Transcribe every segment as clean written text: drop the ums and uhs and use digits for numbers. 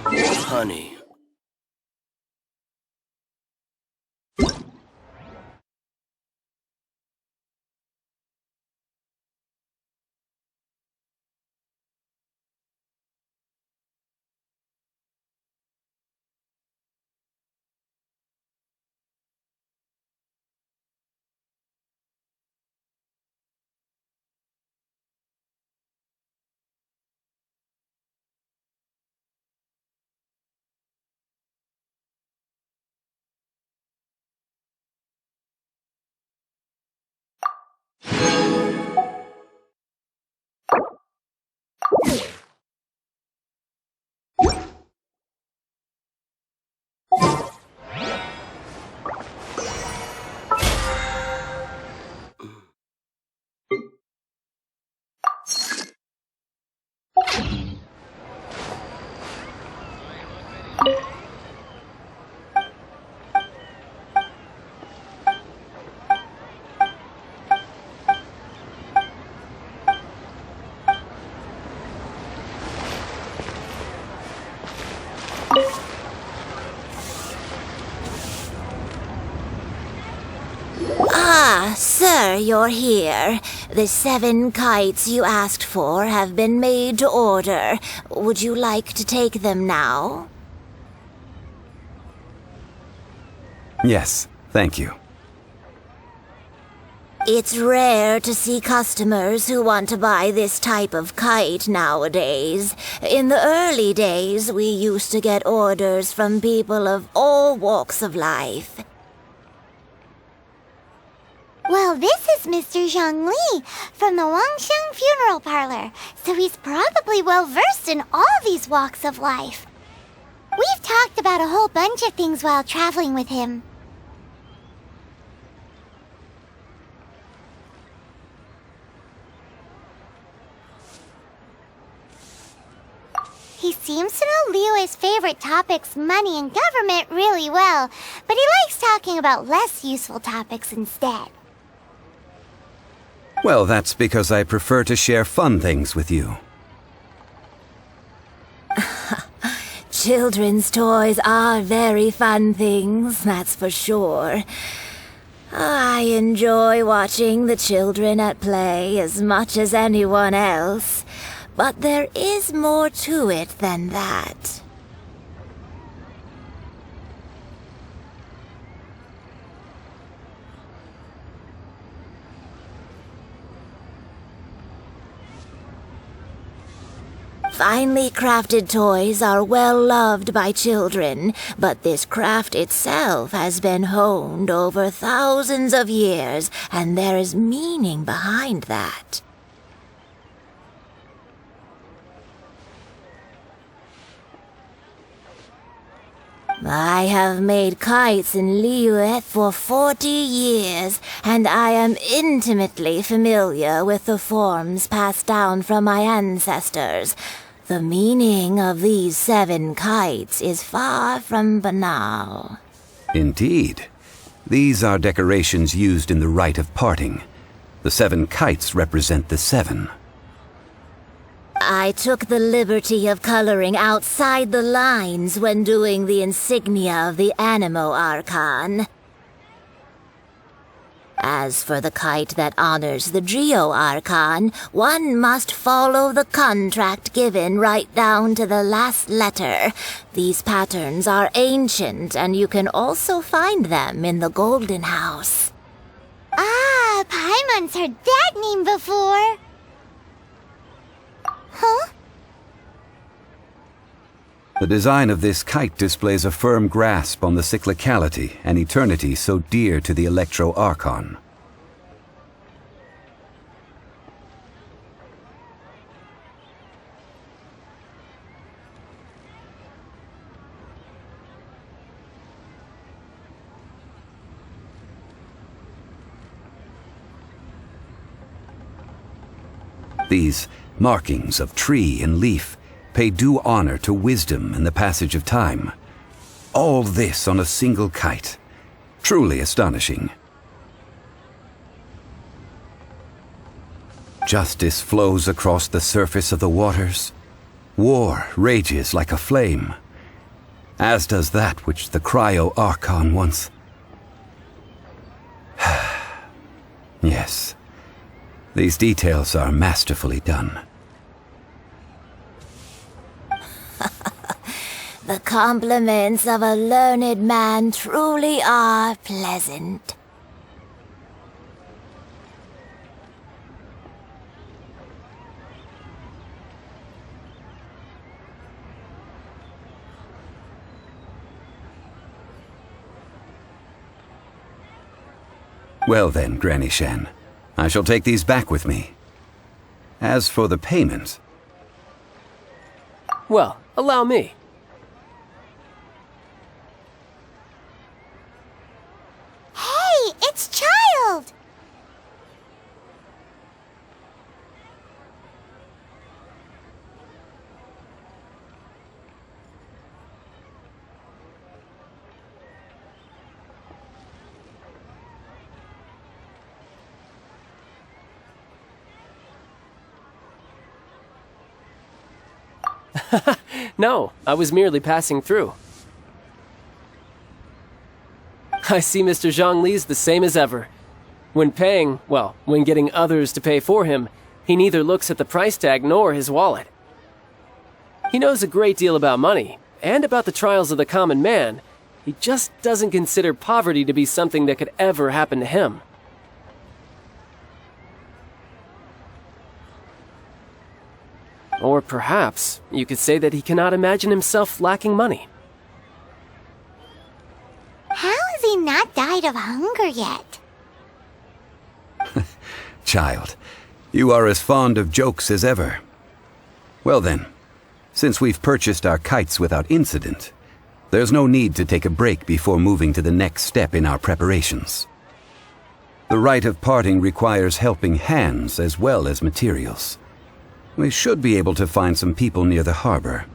Honey. Ah, sir, you're here. The 7 kites you asked for have been made to order. Would you like to take them now? Yes, thank you. It's rare to see customers who want to buy this type of kite nowadays. In the early days, we used to get orders from people of all walks of life. Well, this is Mr. Zhongli from the Wangsheng Funeral Parlor, so he's probably well-versed in all these walks of life. We've talked about a whole bunch of things while traveling with him. He seems to know Liyue's favorite topics, money and government, really well, but he likes talking about less useful topics instead. Well, that's because I prefer to share fun things with you. Children's toys are very fun things, that's for sure. I enjoy watching the children at play as much as anyone else, but there is more to it than that. Finely crafted toys are well loved by children, but this craft itself has been honed over thousands of years, and there is meaning behind that. I have made kites in Liyue for 40 years, and I am intimately familiar with the forms passed down from my ancestors. The meaning of these 7 kites is far from banal. Indeed. These are decorations used in the rite of parting. The 7 kites represent the 7. I took the liberty of coloring outside the lines when doing the insignia of the Animo Archon. As for the kite that honors the Geo Archon, one must follow the contract given right down to the last letter. These patterns are ancient, and you can also find them in the Golden House. Ah, Paimon's heard that name before. Huh? The design of this kite displays a firm grasp on the cyclicality and eternity so dear to the Electro-Archon. These markings of tree and leaf pay due honor to wisdom and the passage of time. All this on a single kite. Truly astonishing. Justice flows across the surface of the waters. War rages like a flame. as does that which the Cryo-Archon wants. Yes, these details are masterfully done. The compliments of a learned man truly are pleasant. Well then, Granny Shan, I shall take these back with me. As for the payment... Well, allow me. Hey, it's Child! No, I was merely passing through. I see Mr. Zhongli's the same as ever. When paying, well, when getting others to pay for him, he neither looks at the price tag nor his wallet. He knows a great deal about money, and about the trials of the common man. He just doesn't consider poverty to be something that could ever happen to him. Or perhaps you could say that he cannot imagine himself lacking money. How has he not died of hunger yet? Child, you are as fond of jokes as ever. Well then, since we've purchased our kites without incident, there's no need to take a break before moving to the next step in our preparations. The rite of parting requires helping hands as well as materials. We should be able to find some people near the harbor.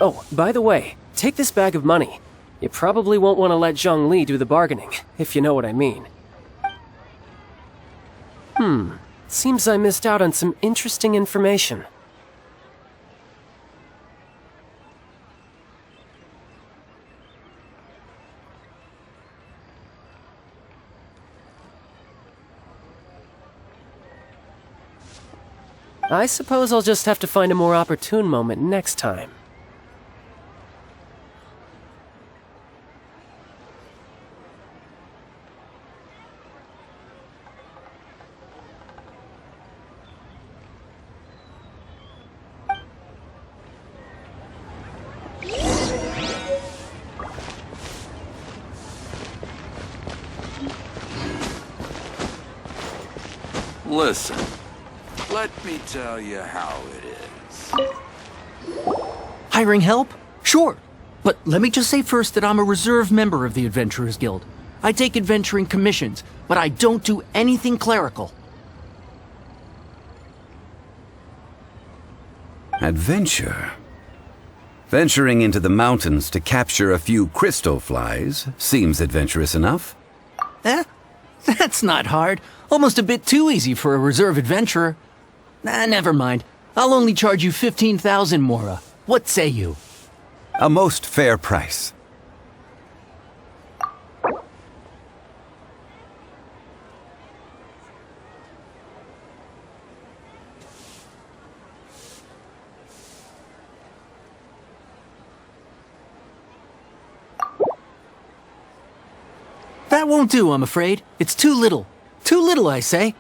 Oh, by the way, take this bag of money. You probably won't want to let Zhongli do the bargaining, if you know what I mean. Seems I missed out on some interesting information. I suppose I'll just have to find a more opportune moment next time. Listen, let me tell you how it is. Hiring help? Sure. But let me just say first that I'm a reserve member of the Adventurers Guild. I take adventuring commissions, but I don't do anything clerical. Adventure? Venturing into the mountains to capture a few crystal flies seems adventurous enough. That's not hard. Almost a bit too easy for a reserve adventurer. Never mind. I'll only charge you 15,000 Mora. What say you? A most fair price. That won't do, I'm afraid. It's too little. Too little, I say.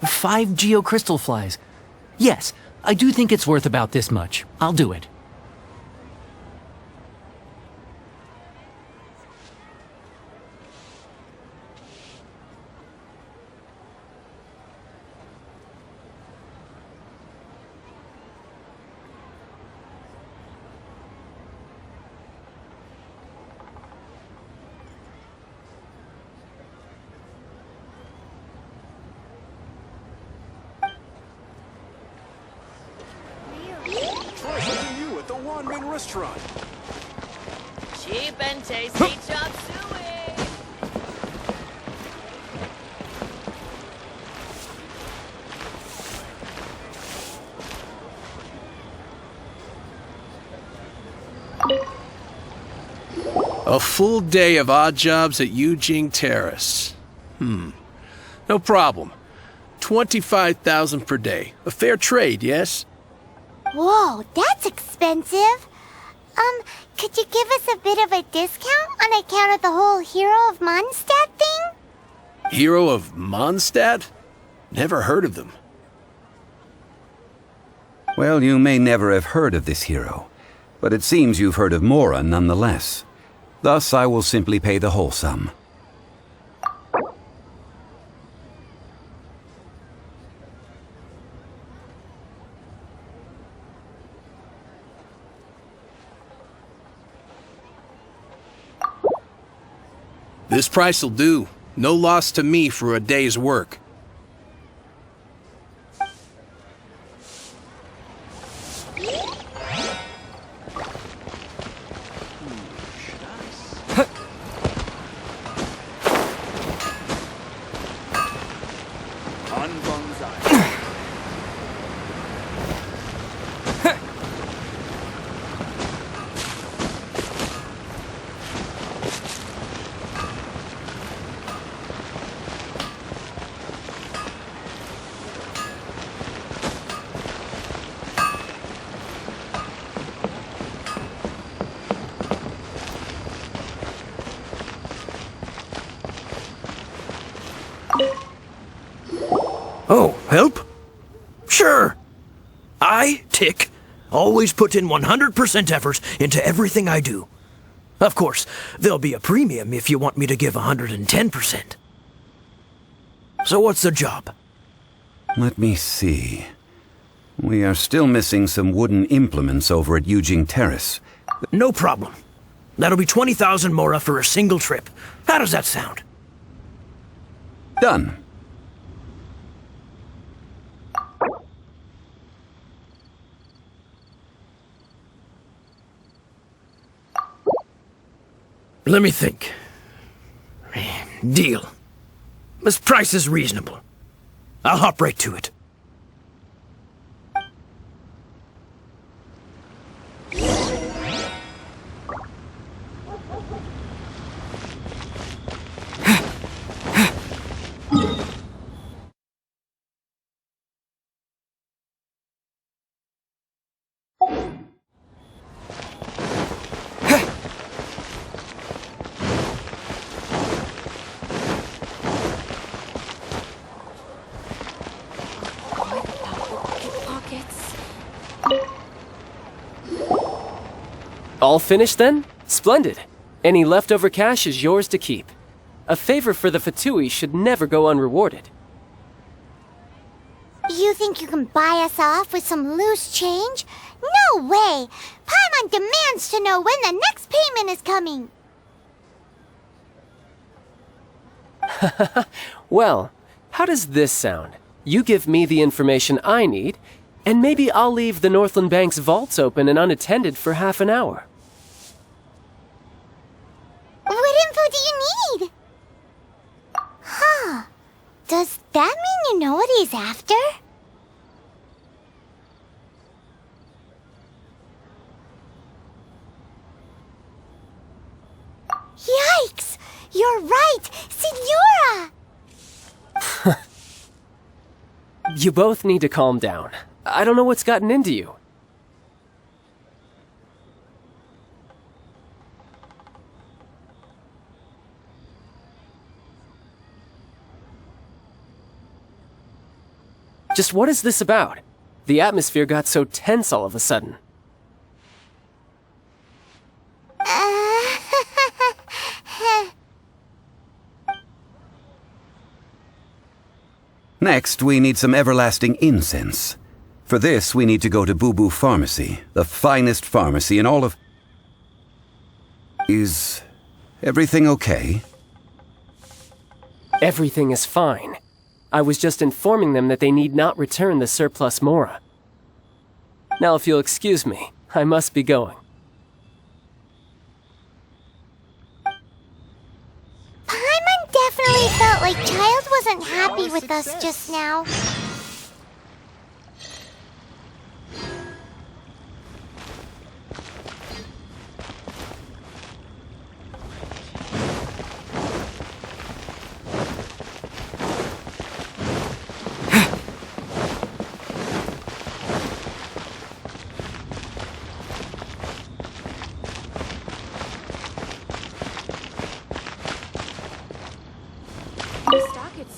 5 Geo crystal flies. Yes, I do think it's worth about this much. I'll do it. Try something new at the Wanmin restaurant. Cheap and tasty chop suey. A full day of odd jobs at Eugene Terrace. No problem. 25,000 per day. A fair trade, yes? Whoa, that's expensive. Could you give us a bit of a discount on account of the whole Hero of Mondstadt thing? Hero of Mondstadt? Never heard of them. Well, you may never have heard of this hero, but it seems you've heard of Mora nonetheless. Thus, I will simply pay the whole sum. This price'll do. No loss to me for a day's work. Oh, help? Sure. I, Tick, always put in 100% effort into everything I do. Of course, there'll be a premium if you want me to give 110%. So what's the job? Let me see. We are still missing some wooden implements over at Eugene Terrace. No problem. That'll be 20,000 Mora for a single trip. How does that sound? Done. Let me think. Deal. This price is reasonable. I'll hop right to it. All finished then? Splendid. Any leftover cash is yours to keep. A favor for the Fatui should never go unrewarded. You think you can buy us off with some loose change? No way! Paimon demands to know when the next payment is coming! Well, how does this sound? You give me the information I need, and maybe I'll leave the Northland Bank's vaults open and unattended for half an hour. What info do you need? Huh. Does that mean you know what he's after? Yikes! You're right! Signora! You both need to calm down. I don't know what's gotten into you. Just what is this about? The atmosphere got so tense all of a sudden. Next, we need some everlasting incense. For this, we need to go to Boo Boo Pharmacy, the finest pharmacy in all of... Is everything okay? Everything is fine. I was just informing them that they need not return the surplus Mora. Now, if you'll excuse me, I must be going. Paimon definitely felt like Child wasn't happy with us just now.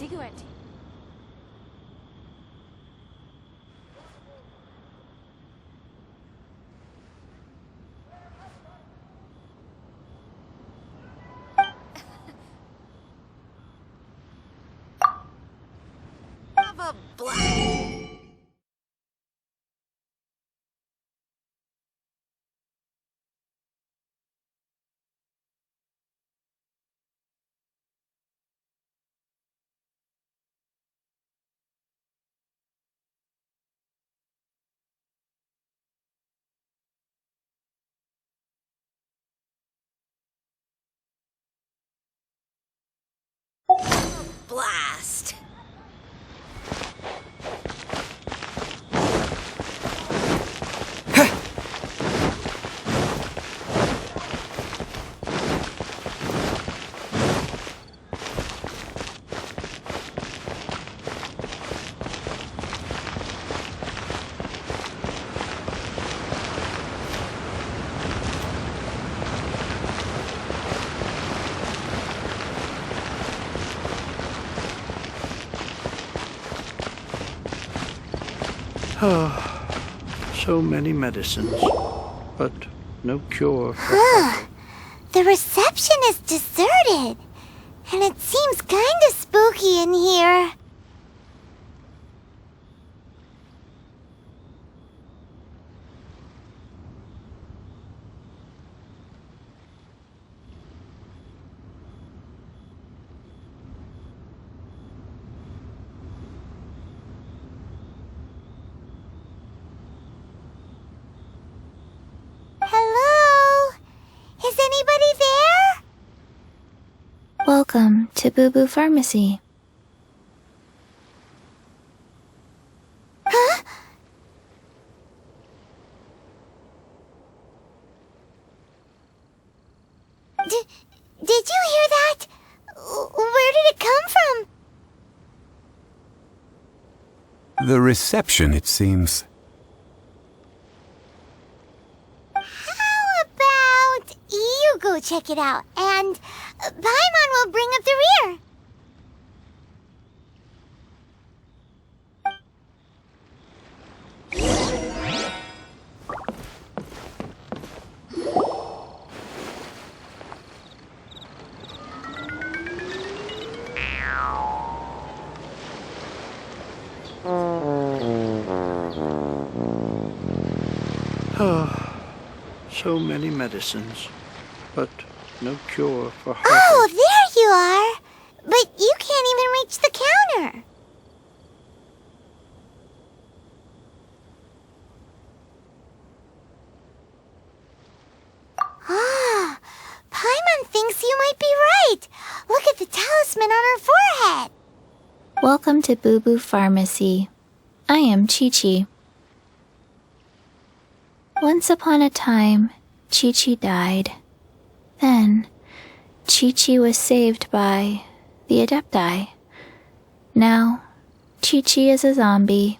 cigarette. Have a blast. Blast. So many medicines, but no cure for... The reception is deserted. And it seems kinda spooky in here. Hello? Is anybody there? Welcome to Boo Boo Pharmacy. Huh? Did you hear that? Where did it come from? The reception, it seems. How about you go check it out, and Paimon will bring up the rear. So many medicines, but no cure for heart. Oh, there you are! But you can't even reach the counter. Ah, Paimon thinks you might be right. Look at the talisman on her forehead. Welcome to Boo Boo Pharmacy. I am Chi-Chi. Once upon a time, Chi-Chi died. Then, Chi-Chi was saved by the Adepti. Now, Chi-Chi is a zombie.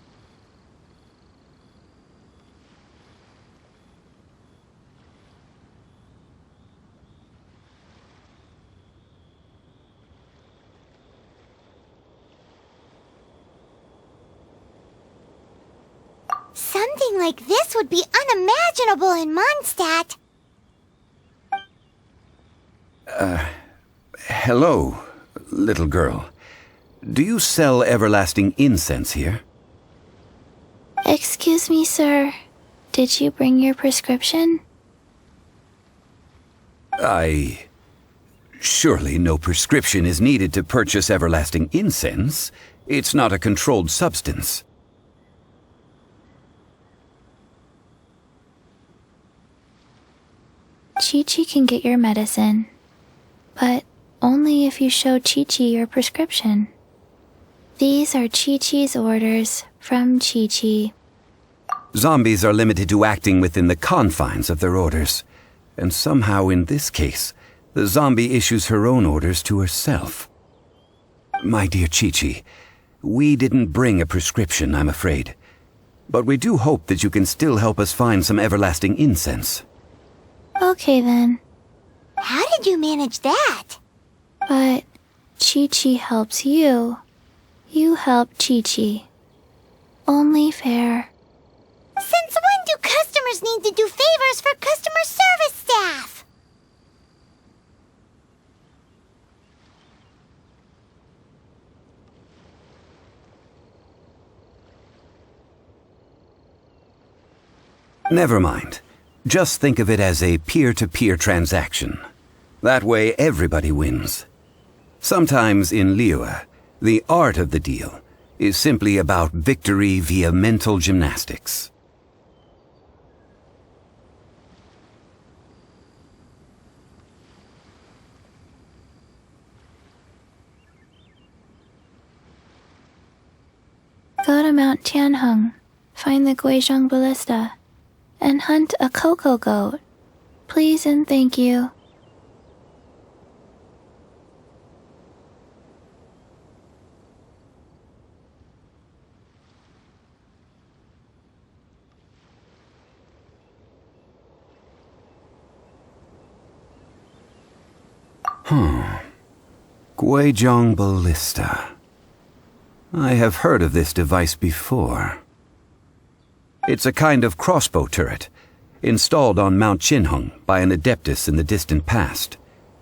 Something like this would be unimaginable in Mondstadt. Hello, little girl. Do you sell everlasting incense here? Excuse me, sir. Did you bring your prescription? Surely no prescription is needed to purchase everlasting incense. It's not a controlled substance. Chi-Chi can get your medicine, but only if you show Chi-Chi your prescription. These are Chi-Chi's orders from Chi-Chi. Zombies are limited to acting within the confines of their orders. And somehow in this case, the zombie issues her own orders to herself. My dear Chi-Chi, we didn't bring a prescription, I'm afraid. But we do hope that you can still help us find some everlasting incense. Okay then. How did you manage that? But Chi-Chi helps you You help Chi-Chi. Only fair. Since when do customers need to do favors for customer service staff? Never mind. Just think of it as a peer-to-peer transaction. That way everybody wins. Sometimes in Liyue, the art of the deal is simply about victory via mental gymnastics. Go to Mount Tianheng, find the Guizhong Ballista, and hunt a cocoa goat. Please and thank you. Guizhong Ballista. I have heard of this device before. It's a kind of crossbow turret, installed on Mount Tianheng by an adeptus in the distant past.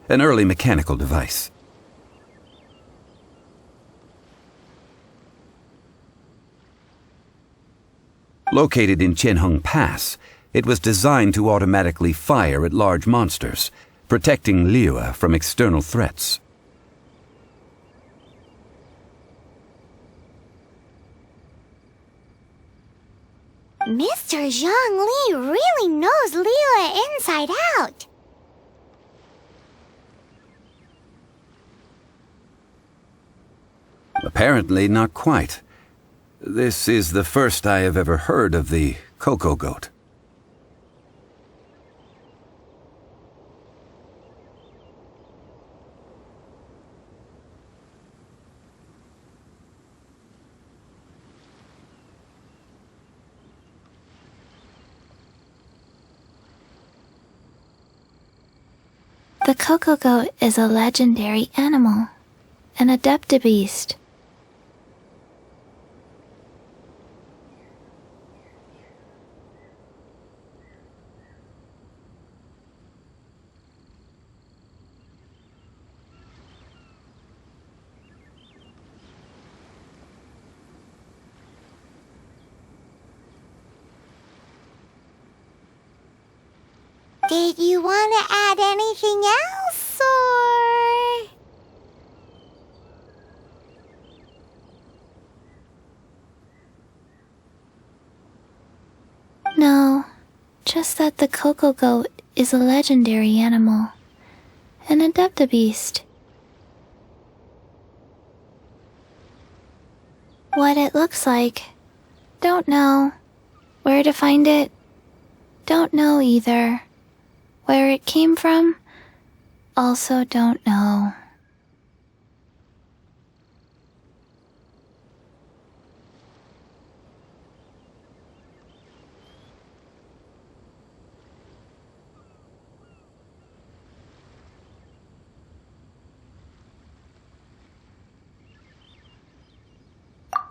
An early mechanical device. Located in Tianheng Pass, it was designed to automatically fire at large monsters, protecting Liyue from external threats. Mr. Zhang Li really knows Liyue inside out. Apparently not quite. This is the first I have ever heard of the cocoa goat. The cocoa goat is a legendary animal, an adeptabeast. Did you want to add anything else, or...? No, just that the cocoa goat is a legendary animal, an adeptabeast. What it looks like, don't know. Where to find it, don't know either. Where it came from, also don't know.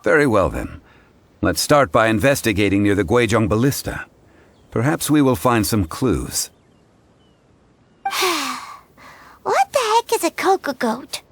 Very well then. Let's start by investigating near the Guizhong Ballista. Perhaps we will find some clues. What the heck is a cocoa goat?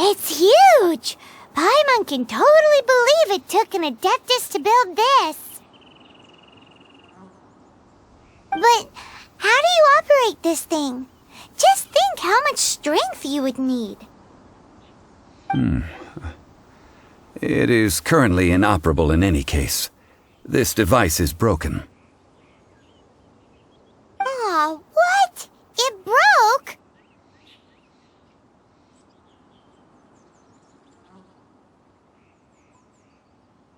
It's huge! Paimon can totally believe it took an Adeptus to build this. But how do you operate this thing? Just think how much strength you would need. It is currently inoperable in any case. This device is broken. Aw, what? It broke?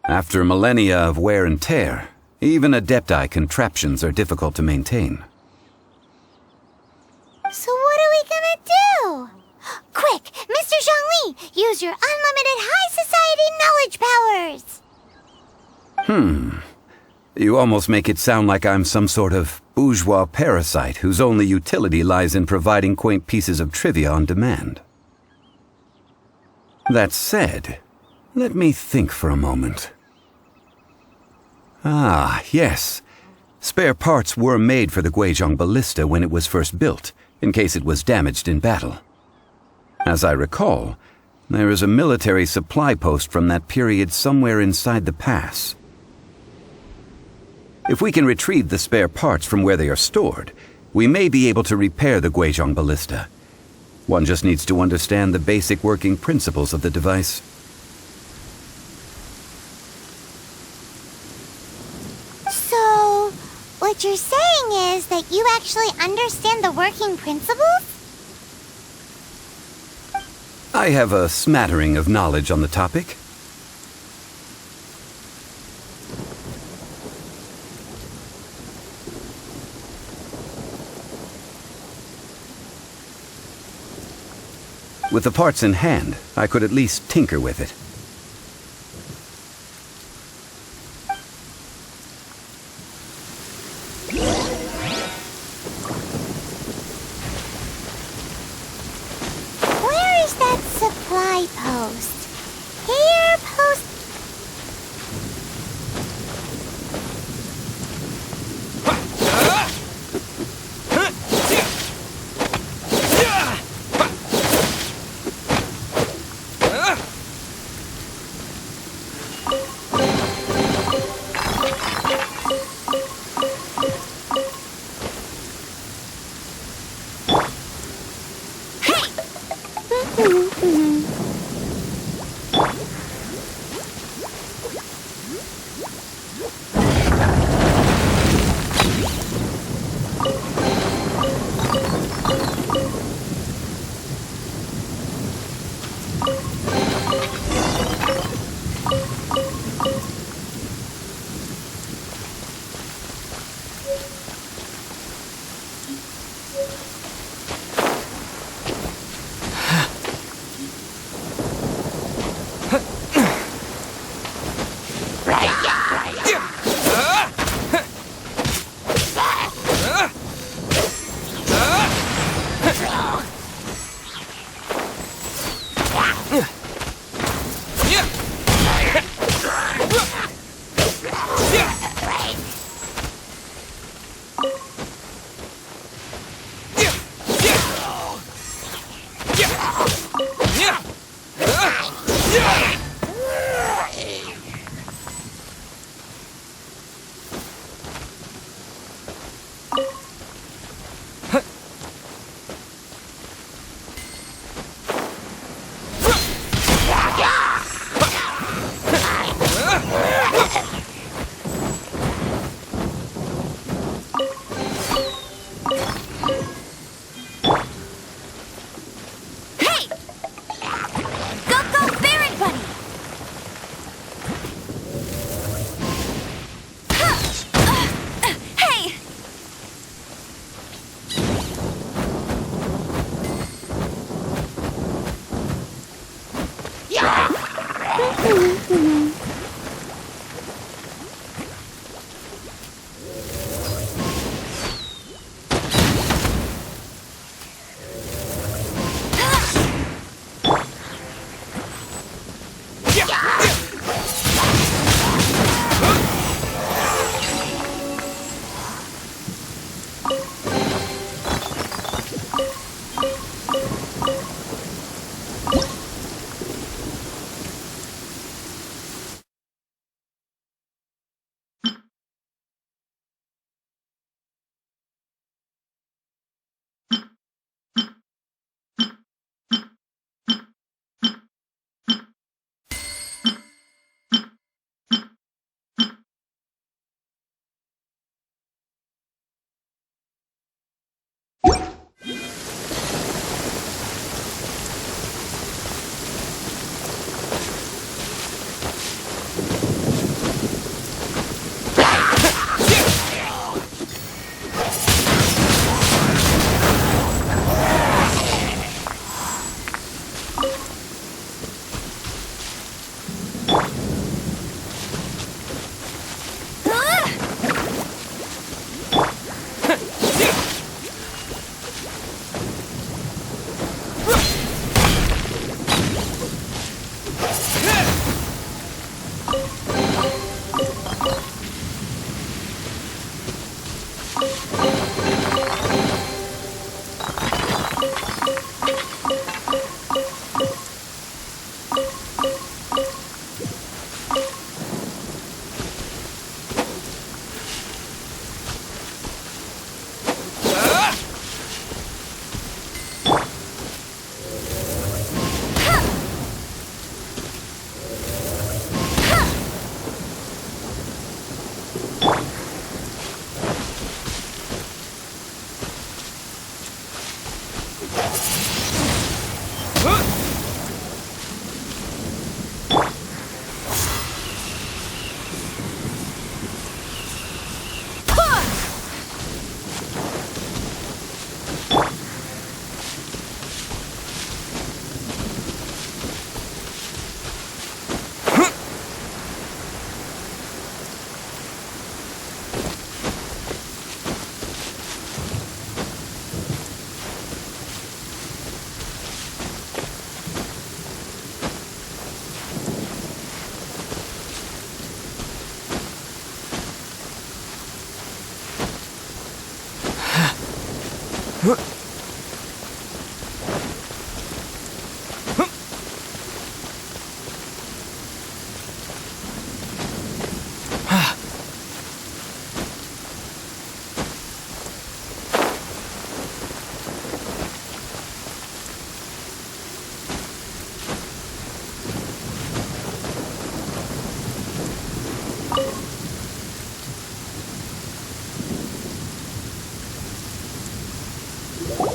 After millennia of wear and tear, even Adepti contraptions are difficult to maintain. So what are we gonna do? Quick, Mr. Zhongli, use your unlimited high society knowledge powers! You almost make it sound like I'm some sort of bourgeois parasite whose only utility lies in providing quaint pieces of trivia on demand. That said, let me think for a moment. Ah, yes. Spare parts were made for the Guizhong ballista when it was first built, in case it was damaged in battle. As I recall, there is a military supply post from that period somewhere inside the pass. If we can retrieve the spare parts from where they are stored, we may be able to repair the Guizhong ballista. One just needs to understand the basic working principles of the device. So, what you're saying is that you actually understand the working principles? I have a smattering of knowledge on the topic. With the parts in hand, I could at least tinker with it. Where is that supply post? Here, post...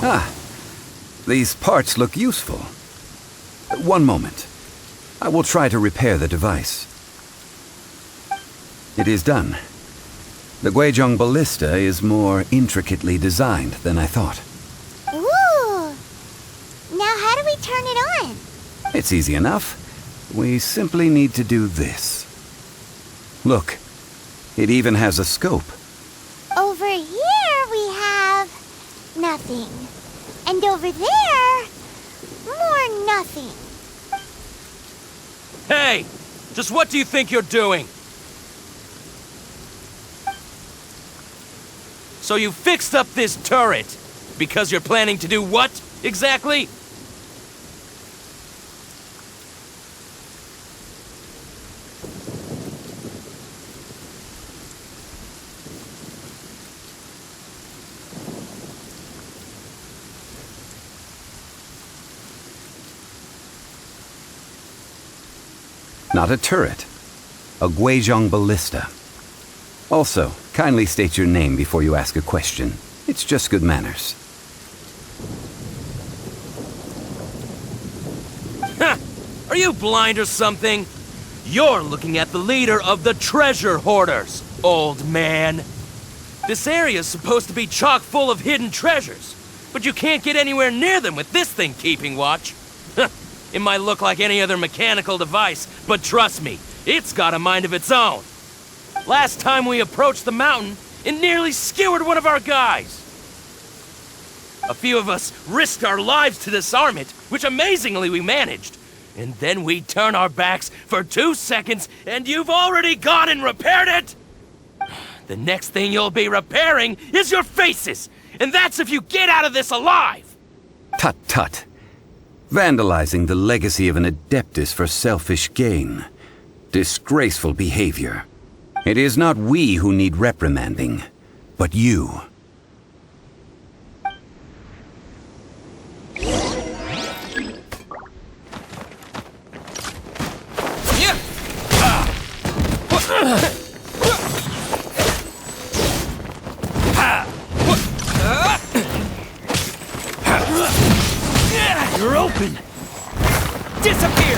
Ah, these parts look useful. One moment. I will try to repair the device. It is done. The Guizhong ballista is more intricately designed than I thought. Ooh! Now how do we turn it on? It's easy enough. We simply need to do this. Look, it even has a scope. Over here we have nothing. And over there, more nothing. Hey! Just what do you think you're doing? So you fixed up this turret because you're planning to do what, exactly? Not a turret. A Guizhong ballista. Also, kindly state your name before you ask a question. It's just good manners. Ha! Are you blind or something? You're looking at the leader of the treasure hoarders, old man. This area's supposed to be chock full of hidden treasures, but you can't get anywhere near them with this thing keeping watch. It might look like any other mechanical device, but trust me, it's got a mind of its own. Last time we approached the mountain, it nearly skewered one of our guys. A few of us risked our lives to disarm it, which amazingly we managed. And then we turn our backs for 2 seconds, and you've already gone and repaired it! The next thing you'll be repairing is your faces! And that's if you get out of this alive! Tut tut. Vandalizing the legacy of an Adeptus for selfish gain. Disgraceful behavior. It is not we who need reprimanding, but you. You're open! Disappear!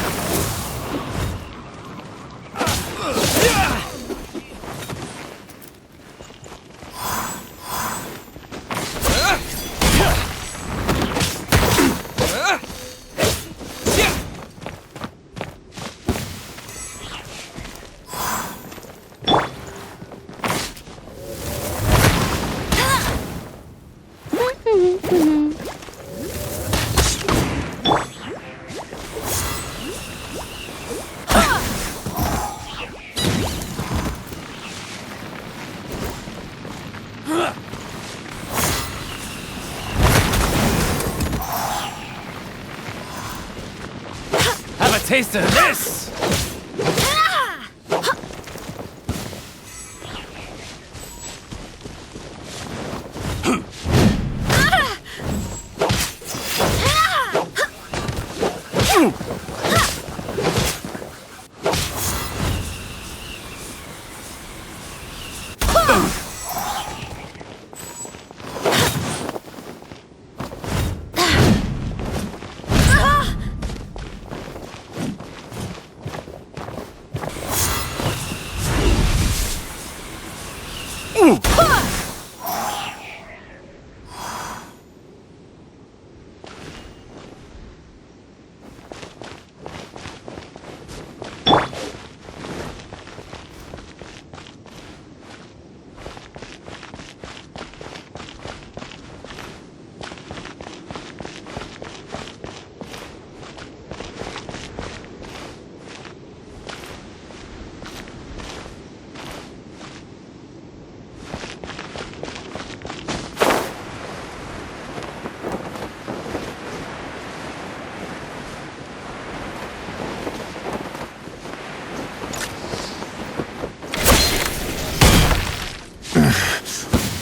Have a taste of this!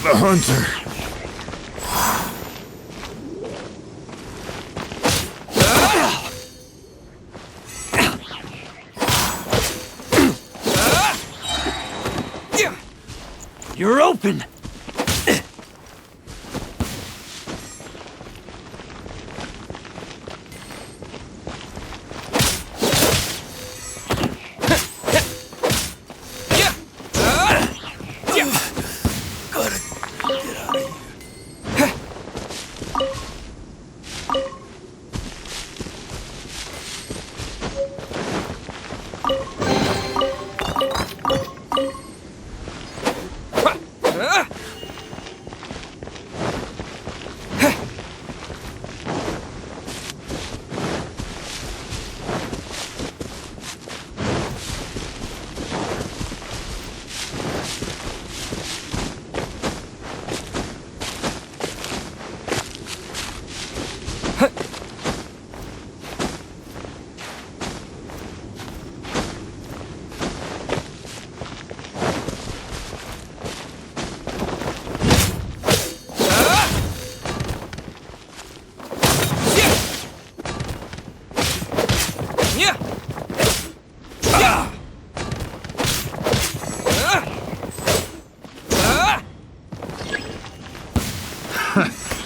The hunter. You're open!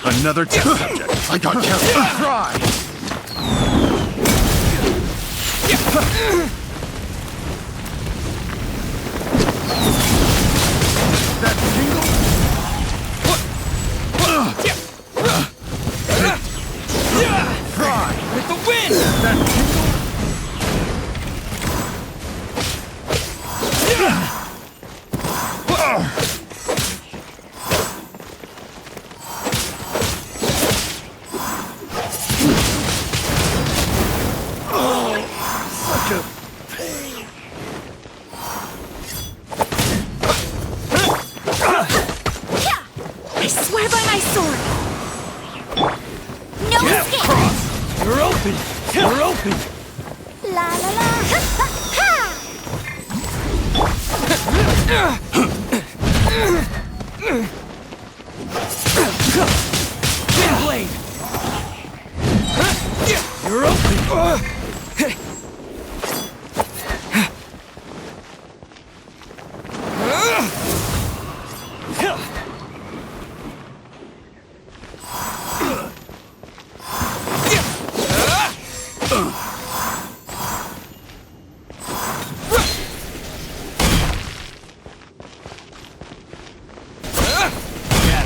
Another test subject. I got carried. Try. That tingle. Try. With the wind! That You're open! La la la! Ha ha Wind blade! You're open!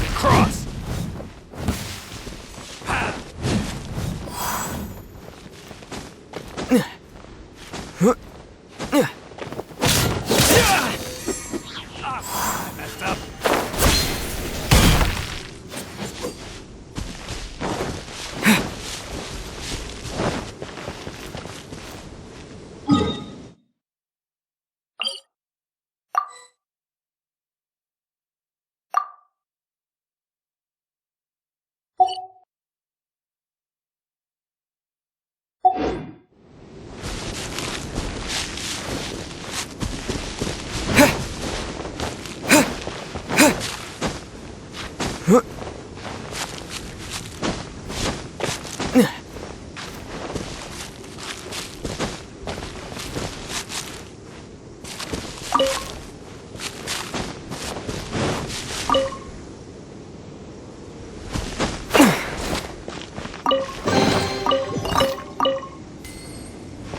Cross!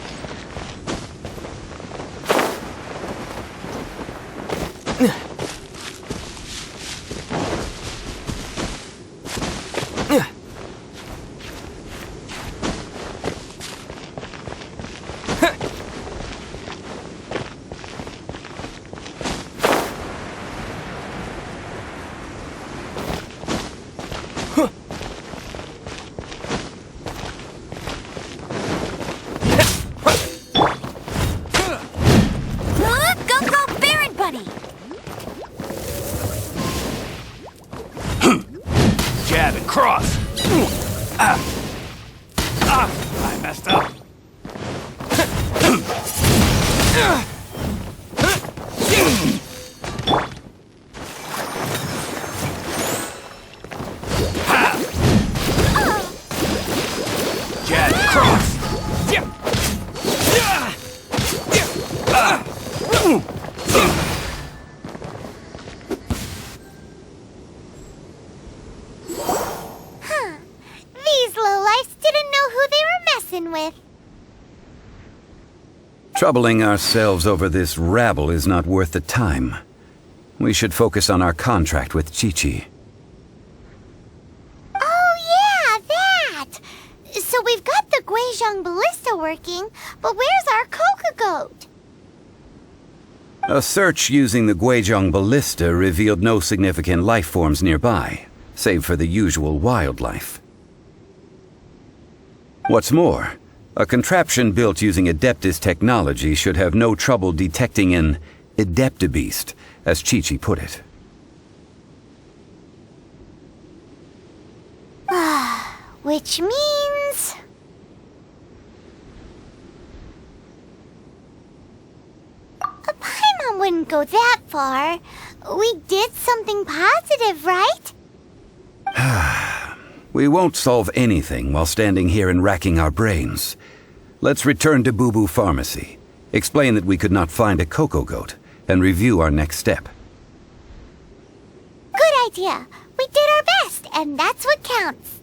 I messed up. Jab and cross. I messed up. Jab and cross. These lowlifes didn't know who they were messing with. Troubling ourselves over this rabble is not worth the time. We should focus on our contract with Chi-Chi. Oh yeah, that! So we've got the Guizhong ballista working, but where's our Coca Goat? A search using the Guizhong ballista revealed no significant life forms nearby, save for the usual wildlife. What's more, a contraption built using Adeptus technology should have no trouble detecting an Adeptabeast, as Chi-Chi put it. Which means... Paimon wouldn't go that far. We did something positive, right? We won't solve anything while standing here and racking our brains. Let's return to Boo Boo Pharmacy, explain that we could not find a Coco Goat, and review our next step. Good idea. We did our best, and that's what counts.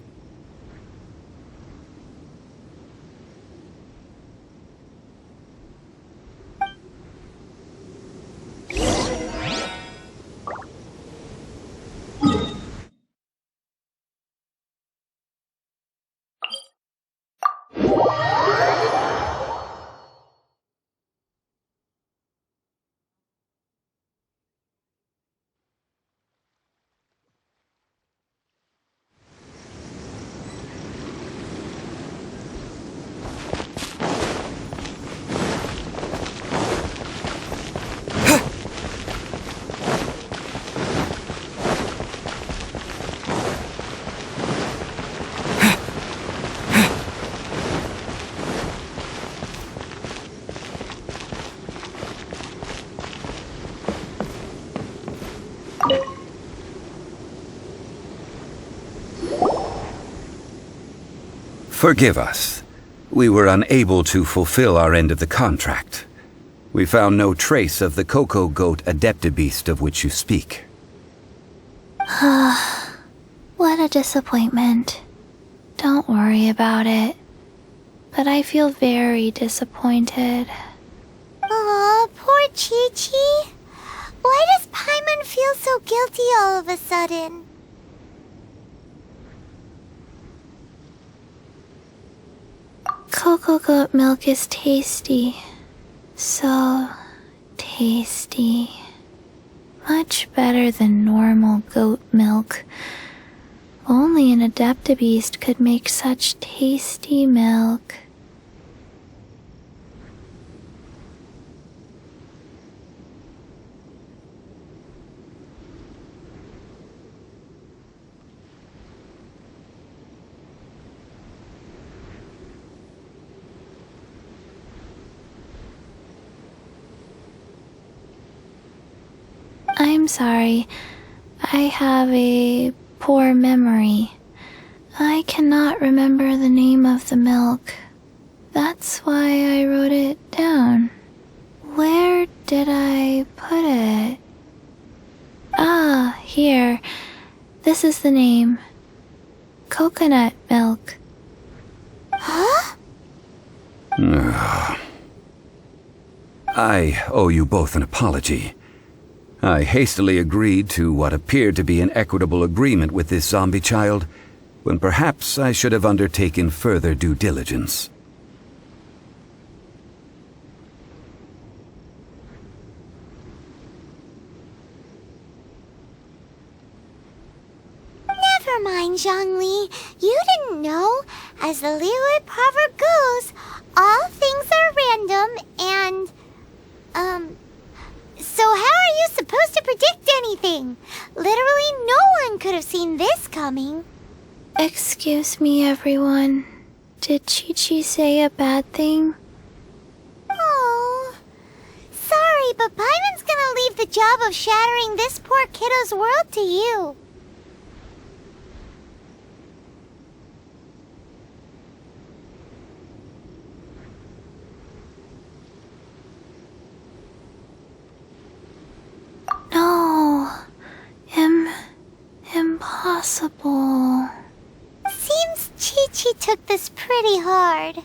Forgive us. We were unable to fulfill our end of the contract. We found no trace of the Cocoa Goat Adeptabeast of which you speak. What a disappointment. Don't worry about it. But I feel very disappointed. Aw, poor Chi-Chi. Why does Paimon feel so guilty all of a sudden? Cocoa goat milk is tasty. So tasty. Much better than normal goat milk. Only an Adeptabeast could make such tasty milk. I'm sorry. I have a poor memory. I cannot remember the name of the milk. That's why I wrote it down. Where did I put it? Ah, here. This is the name. Coconut milk. Huh? I owe you both an apology. I hastily agreed to what appeared to be an equitable agreement with this zombie child, when perhaps I should have undertaken further due diligence. Never mind, Zhongli. You didn't know. As the Liyue proverb goes, all things are random and, so how are you supposed to predict anything? Literally no one could have seen this coming. Excuse me, everyone. Did Chi-Chi say a bad thing? Oh, sorry, but Paimon's gonna leave the job of shattering this poor kiddo's world to you. No. Impossible. Seems Chi-Chi took this pretty hard.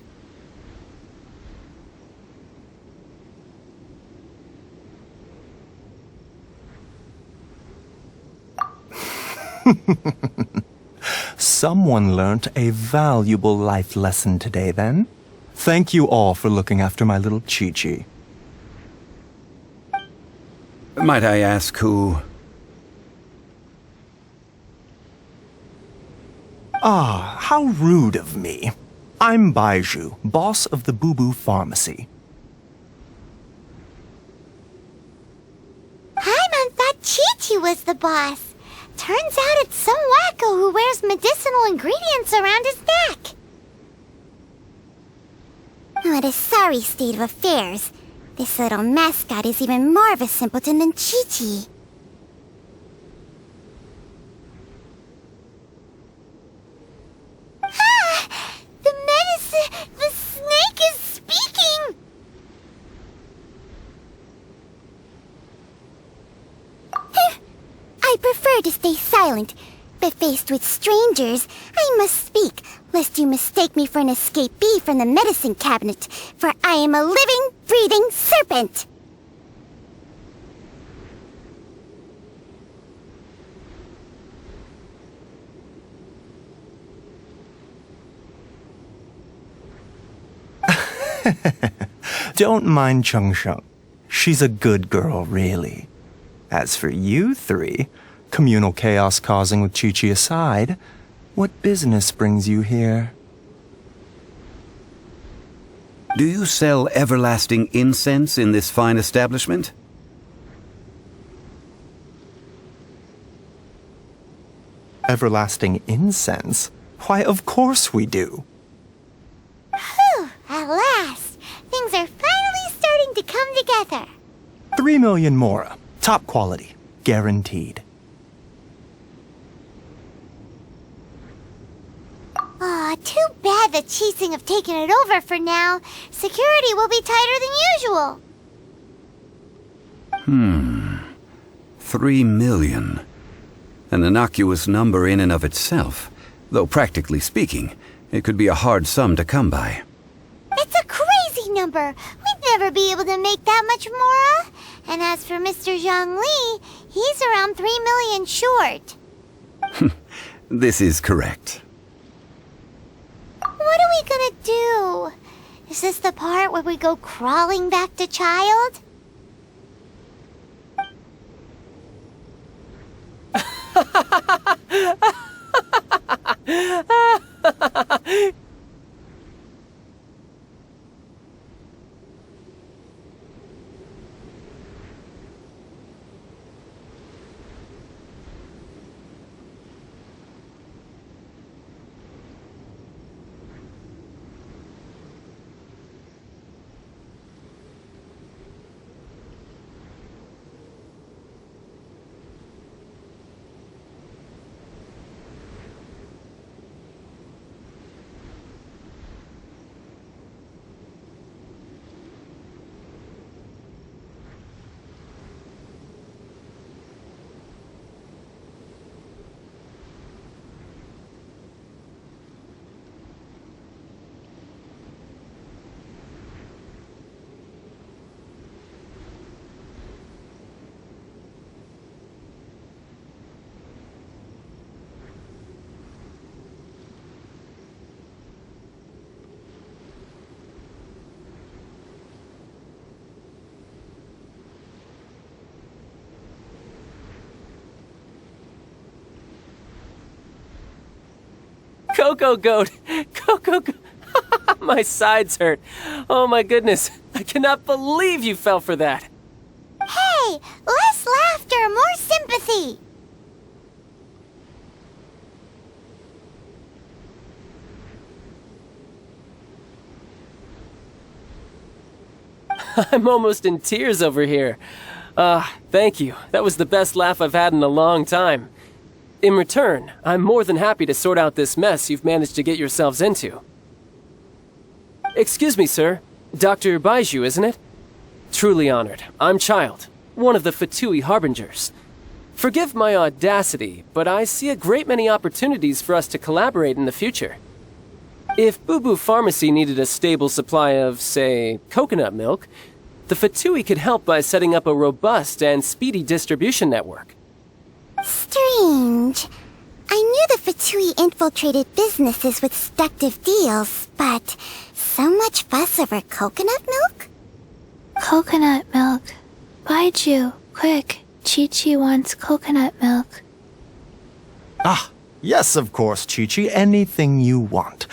Someone learnt a valuable life lesson today, then. Thank you all for looking after my little Chi-Chi. Might I ask who? Ah, how rude of me. I'm Baiju, boss of the Boo Boo Pharmacy. Paimon thought Chi-Chi was the boss. Turns out it's some wacko who wears medicinal ingredients around his neck. What a sorry state of affairs. This little mascot is even more of a simpleton than Chi-Chi. Ah! The medicine... The snake is speaking! I prefer to stay silent, but faced with strangers, I must speak, lest you mistake me for an escapee from the medicine cabinet, for I am a living, breathing serpent! Don't mind Chung Sheng. She's a good girl, really. As for you three, communal chaos causing with Chi-Chi aside, what business brings you here? Do you sell everlasting incense in this fine establishment? Everlasting incense? Why, of course we do. Whew, at last! Things are finally starting to come together. 3 million mora. Top quality. Guaranteed. Aw, too bad had the cheating of taking it over for now, security will be tighter than usual. 3 million. An innocuous number in and of itself, though practically speaking, it could be a hard sum to come by. It's a crazy number. We'd never be able to make that much, Mora. And as for Mr. Zhongli, he's around 3 million short. This is correct. What are we gonna do? Is this the part where we go crawling back to Child? Coco Goat! Coco Goat! My sides hurt. Oh my goodness. I cannot believe you fell for that. Hey, less laughter, more sympathy. I'm almost in tears over here. Thank you. That was the best laugh I've had in a long time. In return, I'm more than happy to sort out this mess you've managed to get yourselves into. Excuse me, sir. Dr. Baiju, isn't it? Truly honored. I'm Child, one of the Fatui Harbingers. Forgive my audacity, but I see a great many opportunities for us to collaborate in the future. If Boo Boo Pharmacy needed a stable supply of, say, coconut milk, the Fatui could help by setting up a robust and speedy distribution network. Strange. I knew the Fatui infiltrated businesses with seductive deals, but so much fuss over coconut milk? Coconut milk. Baiju, quick. Chi-Chi wants coconut milk. Ah, yes, of course, Chi-Chi. Anything you want.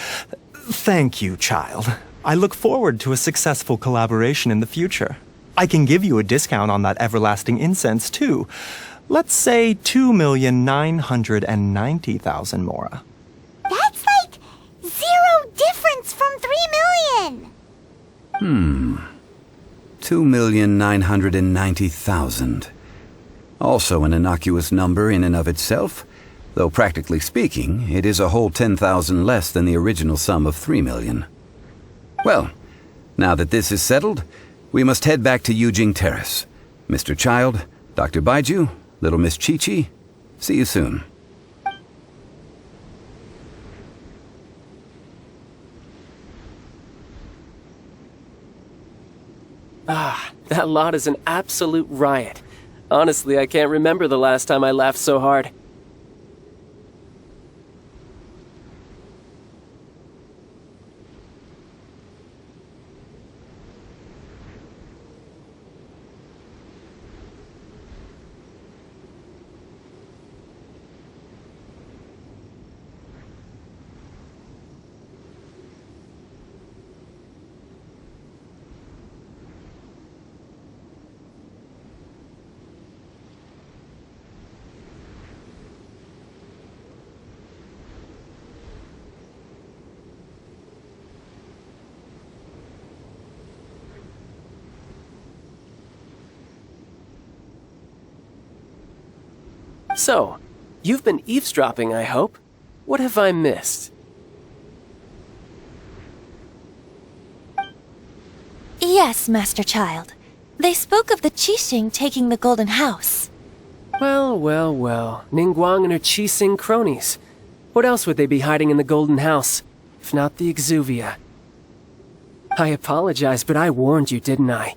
Thank you, Child. I look forward to a successful collaboration in the future. I can give you a discount on that everlasting incense, too. Let's say 2,990,000 Mora. That's like 0 difference from 3 million. 2,990,000. Also an innocuous number in and of itself, though practically speaking, it is a whole 10,000 less than the original sum of 3 million. Well, now that this is settled, we must head back to Yujing Terrace. Mr. Child, Dr. Baiju, Little Miss Chi-Chi, see you soon. That lot is an absolute riot. Honestly, I can't remember the last time I laughed so hard. So, you've been eavesdropping, I hope. What have I missed? Yes, Master Child. They spoke of the Qixing taking the Golden House. Well, well, well. Ningguang and her Qixing cronies. What else would they be hiding in the Golden House, if not the Exuvia? I apologize, but I warned you, didn't I?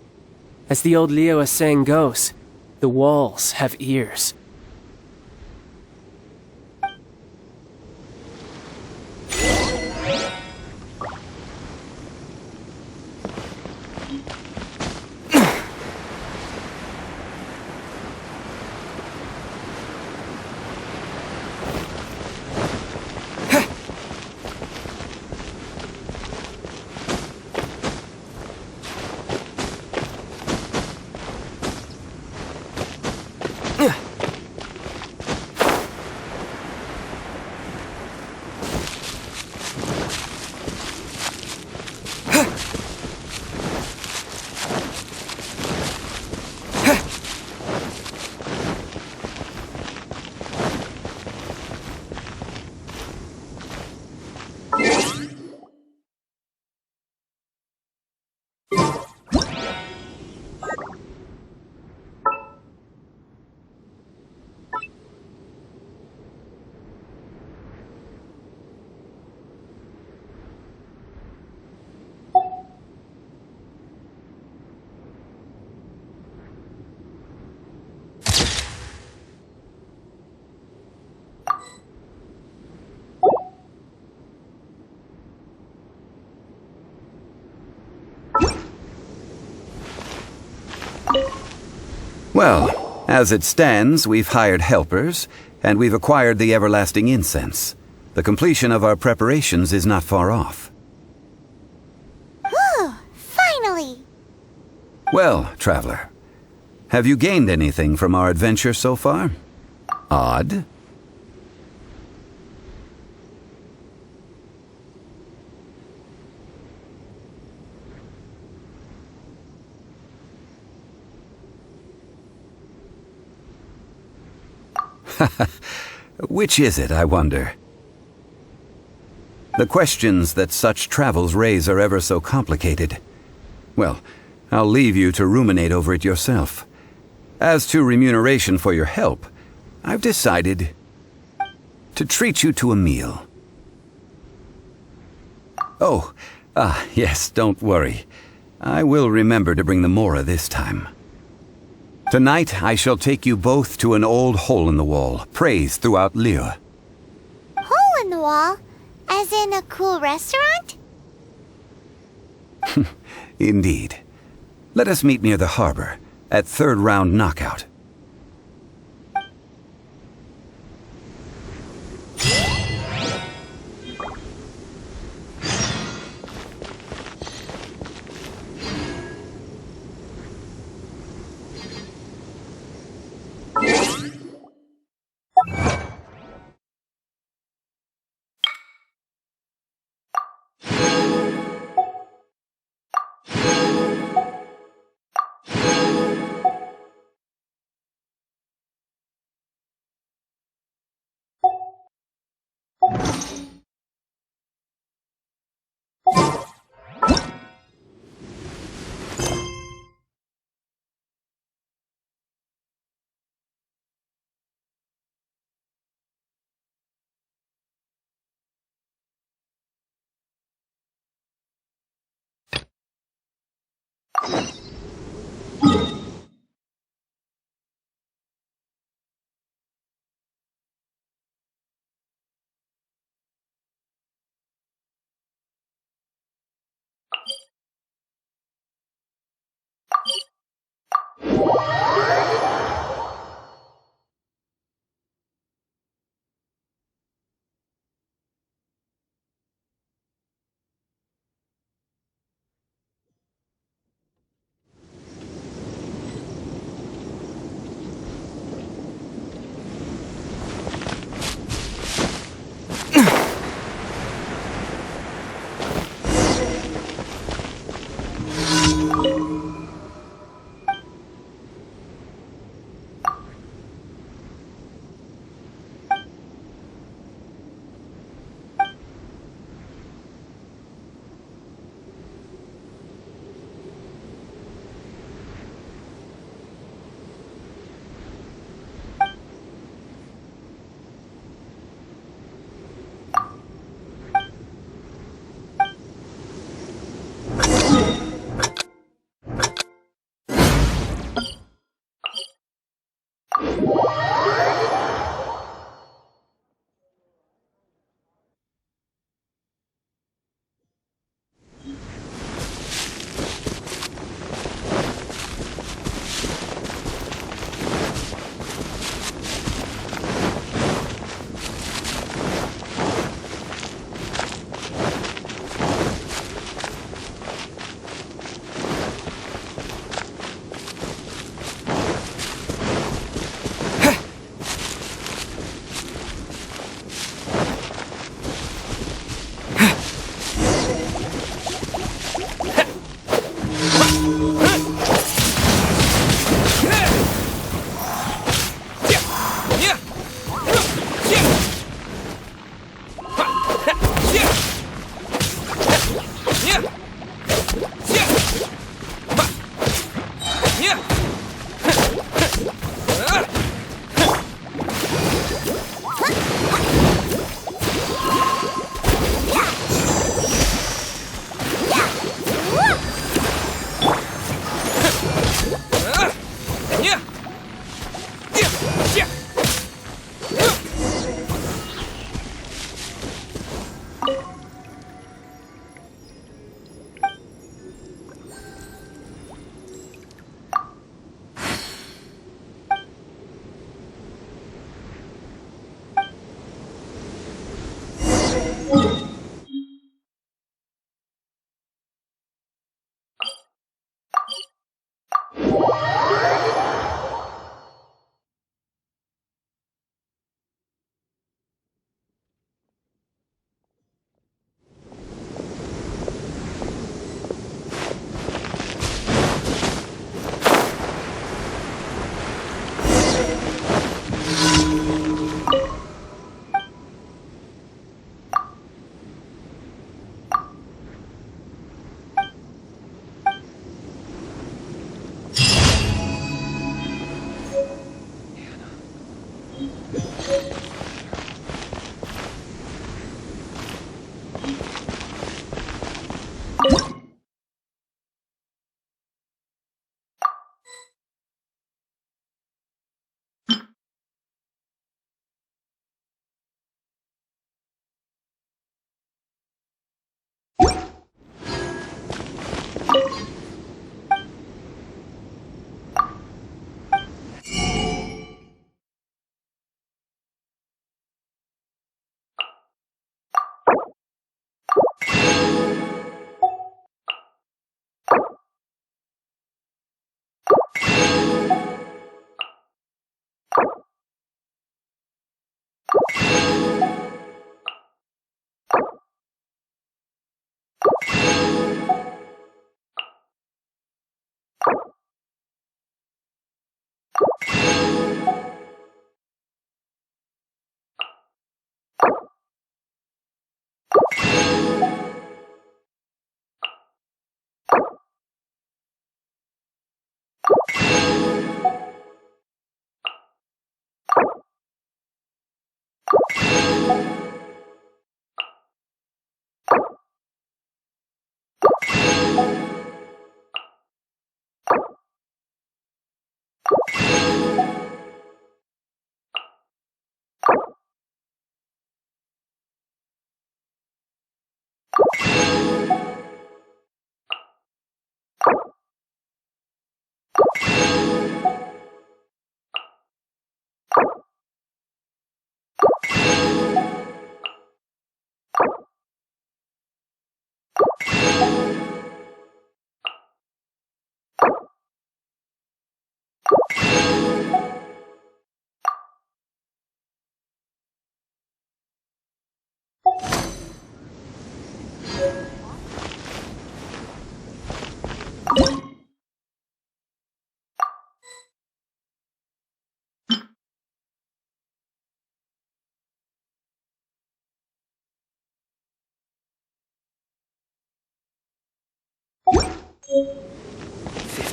As the old Liyue saying goes, the walls have ears. Well, as it stands, we've hired helpers, and we've acquired the everlasting incense. The completion of our preparations is not far off. Whew, finally! Well, traveler, have you gained anything from our adventure so far? Odd? Which is it, I wonder? The questions that such travels raise are ever so complicated. Well, I'll leave you to ruminate over it yourself. As to remuneration for your help, I've decided to treat you to a meal. Oh, yes, don't worry. I will remember to bring the Mora this time. Tonight, I shall take you both to an old hole in the wall, praised throughout Liyue. Hole in the wall? As in a cool restaurant? Indeed. Let us meet near the harbor, at third round knockout.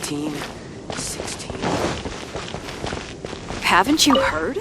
15, 16. Haven't you heard?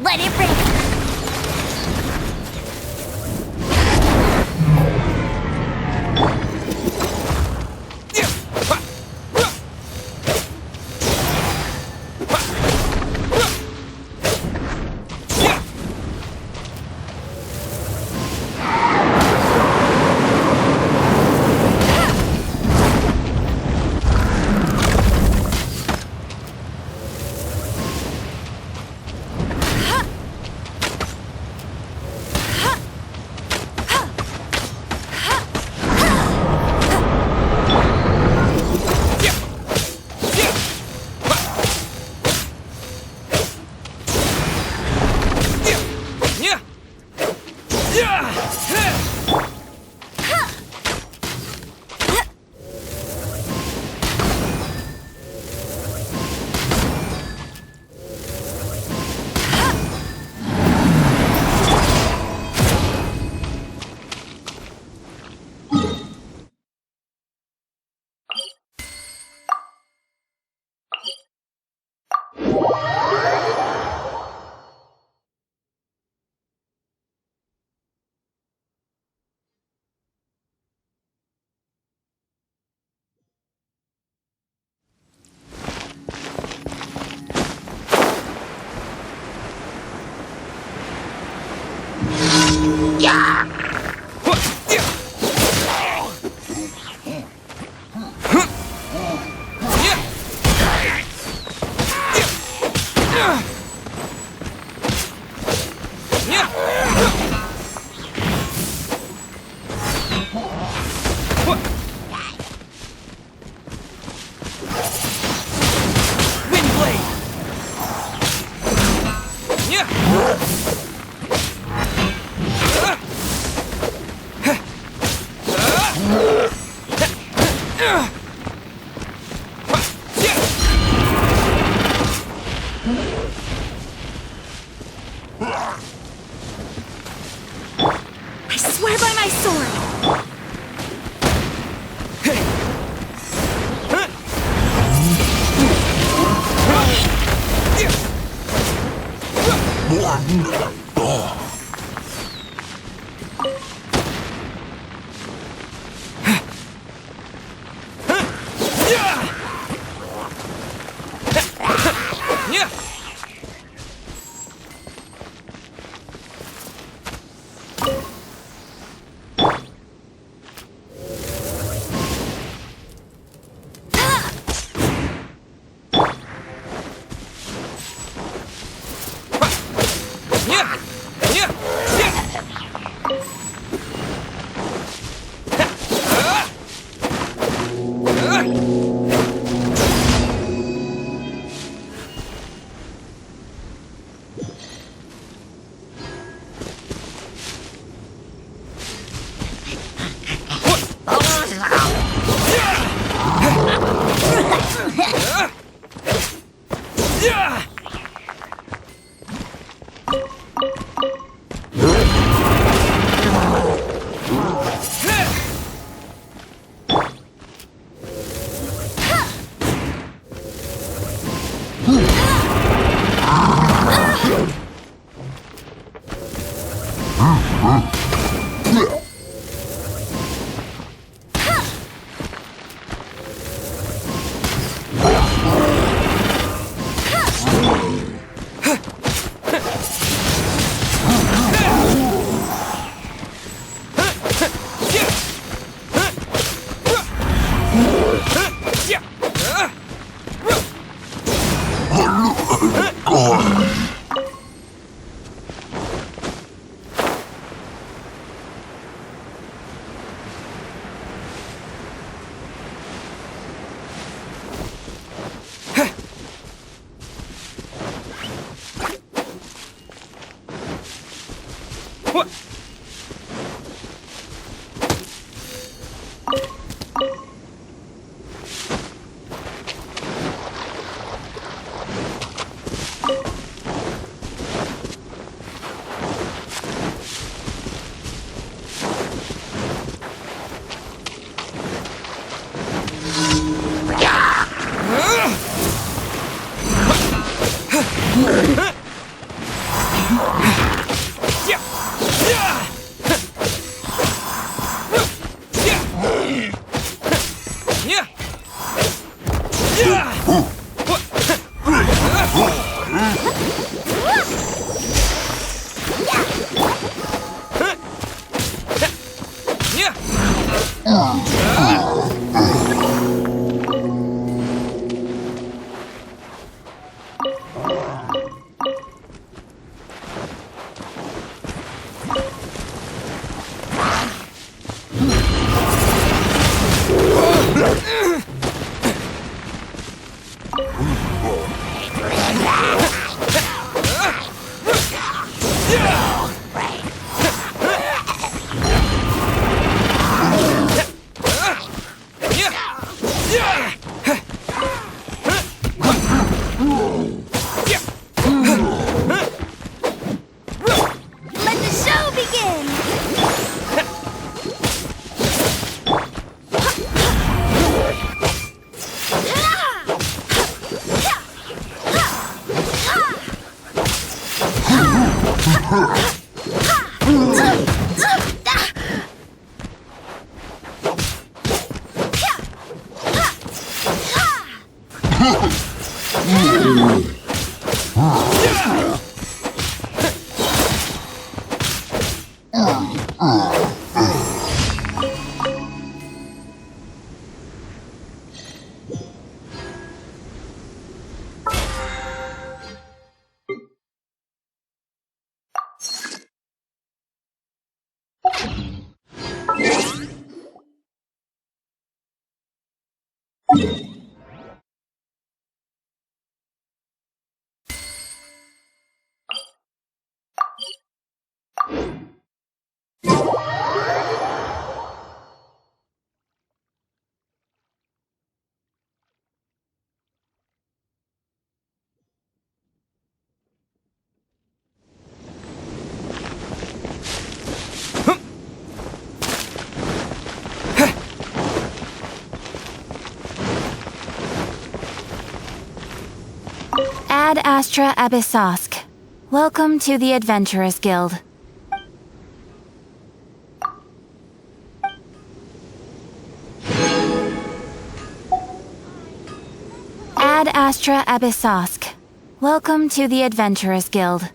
Let it rip! I swear by my sword! Ad Astra Abyssosk. Welcome to the Adventurers Guild. Ad Astra Abyssosk. Welcome to the Adventurers Guild.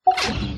You